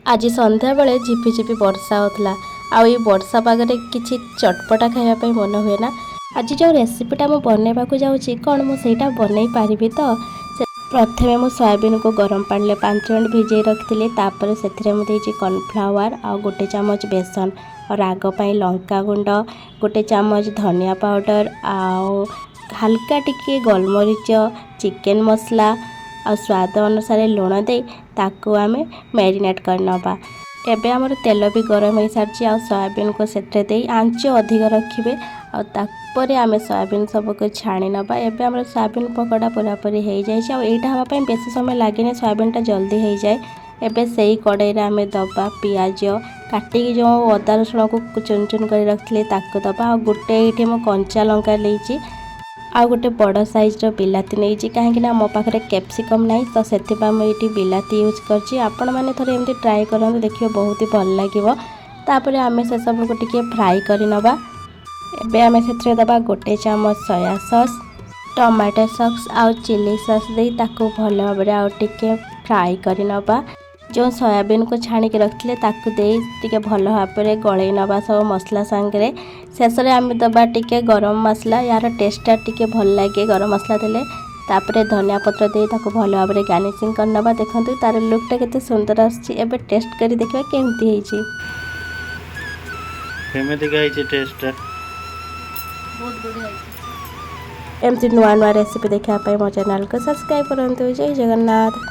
आज संध्या बेले झिपिझिपि वर्षा होता आई वर्षा पागरे किसी चटपटा खावाई मन हुए ना। आज जो रेसिपीटा मुझे बनवा जाऊँगी कौन मुझे बनई पारि तो प्रथमे मु सोयाबीन को गरम पानी 5 मिनट भिजे रखी तापर से कॉर्नफ्लावर आ गोटे चामच बेसन और राग पाई लंका गुंड गोटे चामच धनिया पाउडर आउ हल्का टिके गोलमरीच चिकेन मसला आ स्वाद अनुसार लुण दे ताकू आमे मैरिनेट करनबा। एबे हमर तेल भी गरम हो सारी आ सोयाबीन को सेटे दे आंच अधिक रखिए आ तापर आमे सोयाबीन सबको छाणी नबा। एबे हमर सोयाबीन पकोड़ा पूरापूरी हो जाए आ एटा हवाई बेसी समय लगे सोयाबीनटा जल्दी हो जाए। एबे से ही कड़ाई आमे दबा पियाज काटिकी जो अदा रसुण को चुन चुन कर रखी ताकू दबा आ गोटे ये कंचा लंका लेची आ गोटे बड़ साइज बिलाती नहीं कहीं मो पाखे कैप्सिकम ना तो से मुझे बिलाती यूज कर आपण मैंने थोड़े एमती ट्राए करूँ देखिए बहुत ही भल लगे। तापर आम से सब को टिके फ्राई कर नबा। एबे आम से दबा गोटे चामच सोया सॉस टमाटो सॉस आउ चिली सॉस दे ताकू भल भाव आउ टिके फ्राई कर नबा। जो सोयाबीन को छाणी के रखिले ताकू दे टिके भल भाव गलई नबा सब मसला सांगे। शेष में आम दबा टिके गरम मसला यार टेस्टा टिके भल लगे गरम मसला देले तापरे धनिया पत्र दे ताकू भल भाव गार्निशिंग करनबा। देखंतु तार लुकटा केते सुंदर आछि। एबे टेस्ट करी देखबा केमती हेछि केमती गाइछि टेस्ट बहुत बढ़िया हेछि। एमती नुआ नुआ रेसिपी देखा पाई मो चैनल को सब्सक्राइब करंतु। जय जगन्नाथ।